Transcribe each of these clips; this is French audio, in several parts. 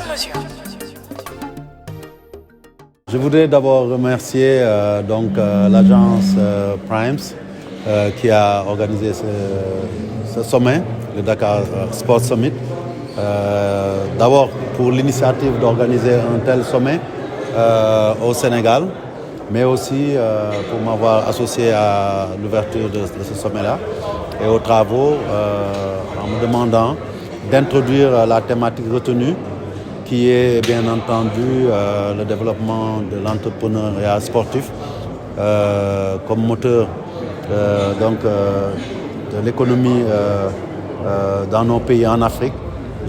mesure. Je voudrais d'abord remercier l'agence Primes qui a organisé ce sommet, le Dakar Sport Summit. D'abord pour l'initiative d'organiser un tel sommet au Sénégal, mais aussi pour m'avoir associé à l'ouverture de ce sommet-là et aux travaux en me demandant d'introduire la thématique retenue qui est bien entendu le développement de l'entrepreneuriat sportif comme moteur de l'économie dans nos pays en Afrique.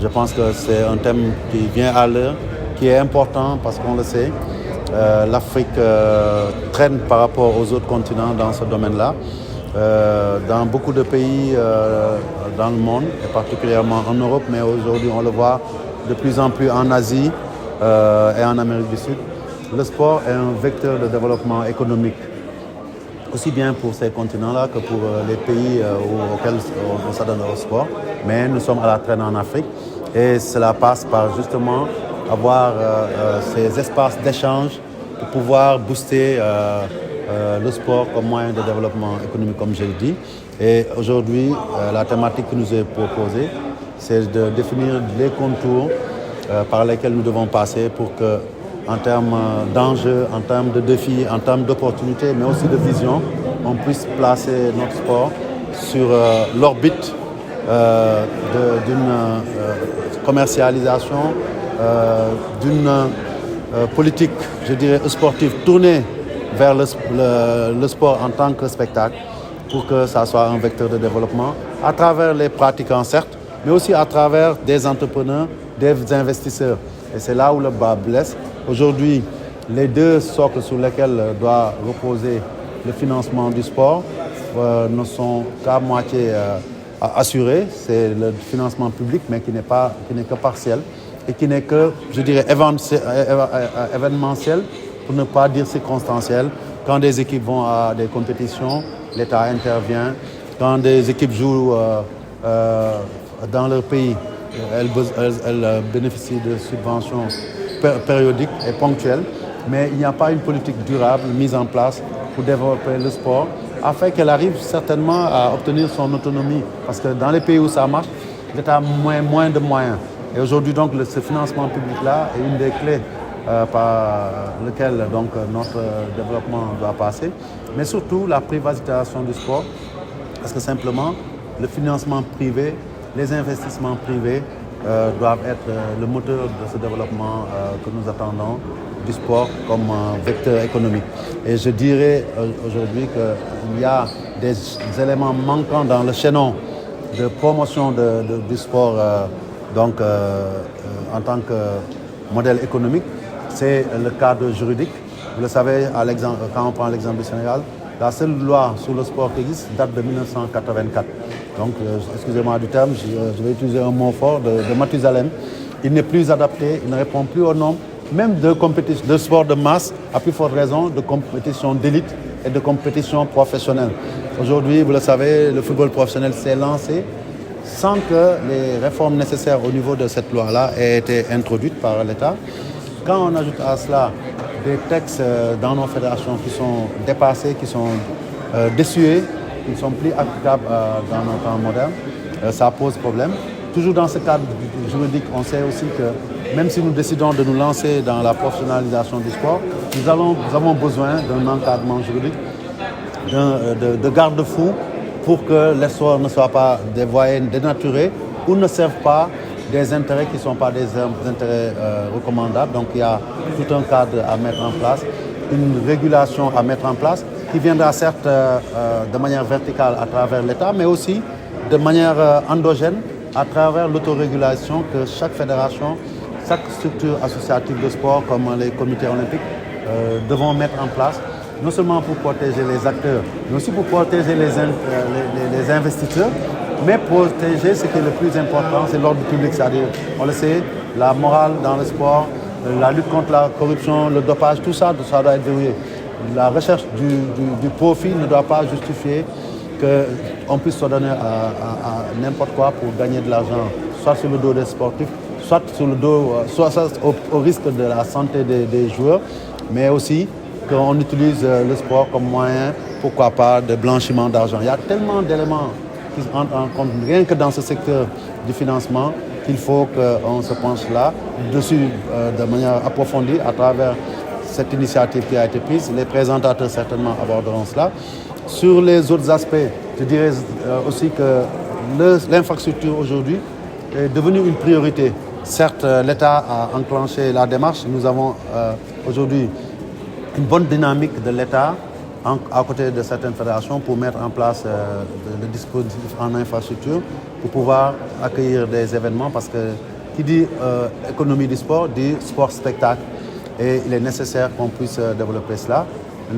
Je pense que c'est un thème qui vient à l'heure, qui est important parce qu'on le sait, l'Afrique traîne par rapport aux autres continents dans ce domaine-là. Dans beaucoup de pays dans le monde, et particulièrement en Europe, mais aujourd'hui on le voit de plus en plus en Asie et en Amérique du Sud, le sport est un vecteur de développement économique, aussi bien pour ces continents-là que pour les pays auxquels on s'adonne au sport. Mais nous sommes à la traîne en Afrique et cela passe par justement avoir ces espaces d'échange pour pouvoir booster le sport comme moyen de développement économique, comme je le dis. Et aujourd'hui, la thématique qui nous est proposée, c'est de définir les contours par lesquels nous devons passer pour que, en termes d'enjeux, en termes de défis, en termes d'opportunités, mais aussi de vision, on puisse placer notre sport sur l'orbite d'une commercialisation, d'une politique, je dirais, sportive tournée vers le sport en tant que spectacle pour que ça soit un vecteur de développement à travers les pratiquants, certes, mais aussi à travers des entrepreneurs, des investisseurs. Et c'est là où le bas blesse. Aujourd'hui, les deux socles sur lesquels doit reposer le financement du sport ne sont qu'à moitié assurés. C'est le financement public, mais qui n'est que partiel et qui n'est que, je dirais, événementiel, pour ne pas dire circonstanciel. Quand des équipes vont à des compétitions, l'État intervient. Quand des équipes jouent dans leur pays, elles bénéficient de subventions périodiques et ponctuelles, mais il n'y a pas une politique durable mise en place pour développer le sport afin qu'elle arrive certainement à obtenir son autonomie. Parce que dans les pays où ça marche, l'État a moins de moyens. Et aujourd'hui, donc, ce financement public-là est une des clés par lequel notre développement doit passer. Mais surtout, la privatisation du sport, parce que simplement, le financement privé, les investissements privés doivent être le moteur de ce développement que nous attendons du sport comme vecteur économique. Et je dirais aujourd'hui qu'il y a des éléments manquants dans le chaînon de promotion du sport en tant que modèle économique. C'est le cadre juridique. Vous le savez, quand on prend l'exemple du Sénégal, la seule loi sur le sport qui existe date de 1984. Donc, excusez-moi du terme, je vais utiliser un mot fort de Mathusalem. Il n'est plus adapté, il ne répond plus aux normes, même de sport de masse, à plus forte raison de compétition d'élite et de compétition professionnelle. Aujourd'hui, vous le savez, le football professionnel s'est lancé sans que les réformes nécessaires au niveau de cette loi-là aient été introduites par l'État. Quand on ajoute à cela des textes dans nos fédérations qui sont dépassés, qui sont désuets, qui ne sont plus applicables dans nos temps modernes, ça pose problème. Toujours dans ce cadre juridique, on sait aussi que même si nous décidons de nous lancer dans la professionnalisation du sport, nous avons besoin d'un encadrement juridique, de garde-fous pour que les sports ne soient pas des voyants dénaturés ou ne servent pas des intérêts qui ne sont pas des intérêts recommandables. Donc il y a tout un cadre à mettre en place, une régulation à mettre en place qui viendra certes de manière verticale à travers l'État, mais aussi de manière endogène à travers l'autorégulation que chaque fédération, chaque structure associative de sport comme les comités olympiques devront mettre en place, non seulement pour protéger les acteurs, mais aussi pour protéger les investisseurs, mais protéger ce qui est le plus important, c'est l'ordre public, c'est-à-dire, on le sait, la morale dans le sport, la lutte contre la corruption, le dopage, tout ça doit être verrouillé. La recherche du profit ne doit pas justifier qu'on puisse se donner à n'importe quoi pour gagner de l'argent, soit sur le dos des sportifs, soit sur le dos, soit au risque de la santé des joueurs, mais aussi qu'on utilise le sport comme moyen, pourquoi pas, de blanchiment d'argent. Il y a tellement d'éléments qui entrent en compte, rien que dans ce secteur du financement, qu'il faut qu'on se penche là-dessus de manière approfondie à travers cette initiative qui a été prise. Les présentateurs certainement aborderont cela. Sur les autres aspects, je dirais aussi que l'infrastructure aujourd'hui est devenue une priorité. Certes, l'État a enclenché la démarche. Nous avons aujourd'hui une bonne dynamique de l'État à côté de certaines fédérations pour mettre en place le dispositif en infrastructure pour pouvoir accueillir des événements parce que qui dit économie du sport dit sport-spectacle et il est nécessaire qu'on puisse développer cela.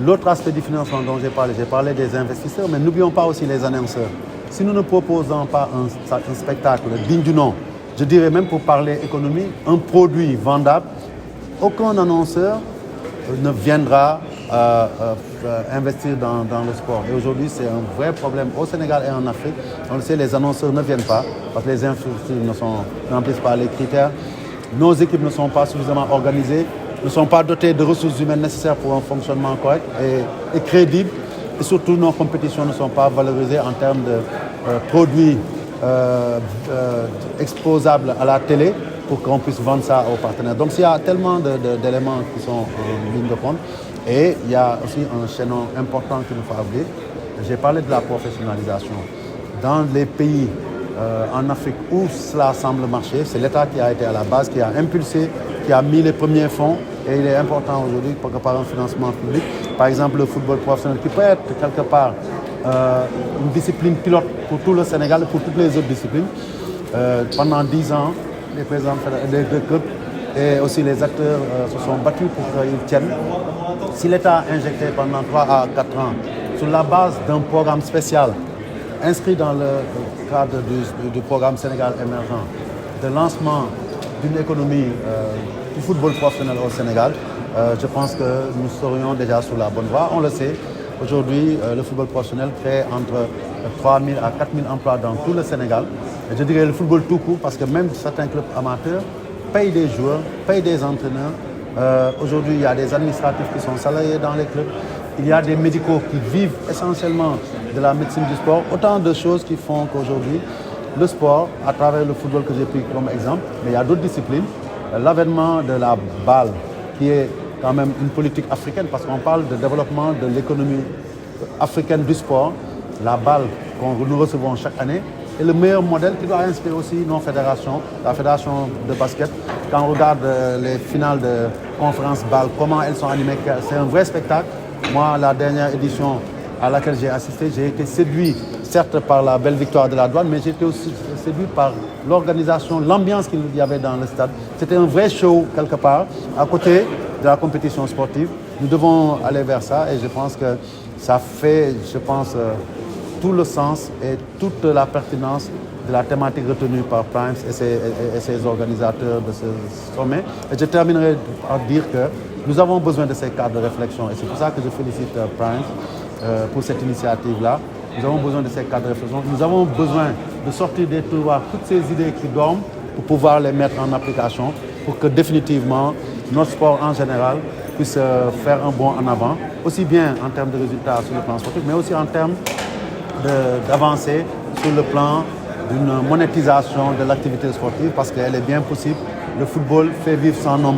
L'autre aspect du financement dont j'ai parlé des investisseurs, mais n'oublions pas aussi les annonceurs. Si nous ne proposons pas un spectacle digne du nom, je dirais même pour parler économie, un produit vendable, aucun annonceur ne viendra investir dans le sport. Et aujourd'hui, c'est un vrai problème au Sénégal et en Afrique. On le sait, les annonceurs ne viennent pas parce que les infrastructures n'emplissent pas les critères. Nos équipes ne sont pas suffisamment organisées, ne sont pas dotées de ressources humaines nécessaires pour un fonctionnement correct et crédible. Et surtout, nos compétitions ne sont pas valorisées en termes de produits exposables à la télé pour qu'on puisse vendre ça aux partenaires. Donc, il y a tellement d'éléments qui sont en ligne de compte. Et il y a aussi un chaînon important qu'il nous faut oublier. J'ai parlé de la professionnalisation. Dans les pays en Afrique où cela semble marcher, c'est l'État qui a été à la base, qui a impulsé, qui a mis les premiers fonds. Et il est important aujourd'hui que par un financement public, par exemple le football professionnel, qui peut être quelque part une discipline pilote pour tout le Sénégal et pour toutes les autres disciplines. Pendant 10 ans, les présidents des clubs et aussi les acteurs se sont battus pour qu'ils tiennent. Si l'État a injecté pendant 3 à 4 ans, sur la base d'un programme spécial inscrit dans le cadre du programme Sénégal émergent, de lancement d'une économie du football professionnel au Sénégal, je pense que nous serions déjà sur la bonne voie. On le sait, aujourd'hui, le football professionnel crée entre 3 000 à 4 000 emplois dans tout le Sénégal. Et je dirais le football tout court, parce que même certains clubs amateurs payent des joueurs, payent des entraîneurs. Aujourd'hui, il y a des administratifs qui sont salariés dans les clubs. Il y a des médicaux qui vivent essentiellement de la médecine du sport. Autant de choses qui font qu'aujourd'hui, le sport, à travers le football que j'ai pris comme exemple, mais il y a d'autres disciplines, l'avènement de la balle, qui est quand même une politique africaine, parce qu'on parle de développement de l'économie africaine du sport, la balle que nous recevons chaque année, est le meilleur modèle qui doit inspirer aussi nos fédérations, la fédération de basket. Quand on regarde les finales de conférence balle, comment elles sont animées, c'est un vrai spectacle. Moi, la dernière édition à laquelle j'ai assisté, j'ai été séduit, certes par la belle victoire de la Douane, mais j'ai été aussi séduit par l'organisation, l'ambiance qu'il y avait dans le stade. C'était un vrai show quelque part, à côté de la compétition sportive. Nous devons aller vers ça et je pense que ça fait, tout le sens et toute la pertinence de la thématique retenue par Primes et ses organisateurs de ce sommet. Et je terminerai par dire que nous avons besoin de ces cadres de réflexion et c'est pour ça que je félicite Primes pour cette initiative-là. Nous avons besoin de ces cadres de réflexion. Nous avons besoin de sortir des tiroirs toutes ces idées qui dorment pour pouvoir les mettre en application pour que définitivement notre sport en général puisse faire un bond en avant, aussi bien en termes de résultats sur le plan sportif, mais aussi en termes d'avancer sur le plan d'une monétisation de l'activité sportive parce qu'elle est bien possible. Le football fait vivre son nom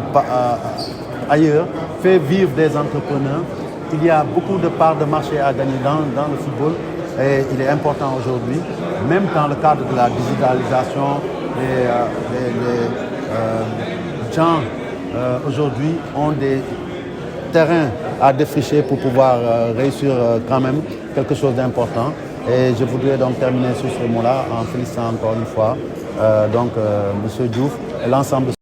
ailleurs, fait vivre des entrepreneurs. Il y a beaucoup de parts de marché à gagner dans le football et il est important aujourd'hui, même dans le cadre de la digitalisation, les gens aujourd'hui ont des terrains à défricher pour pouvoir réussir quand même quelque chose d'important. Et je voudrais donc terminer sur ce mot-là en félicitant encore une fois M. Diouf et l'ensemble de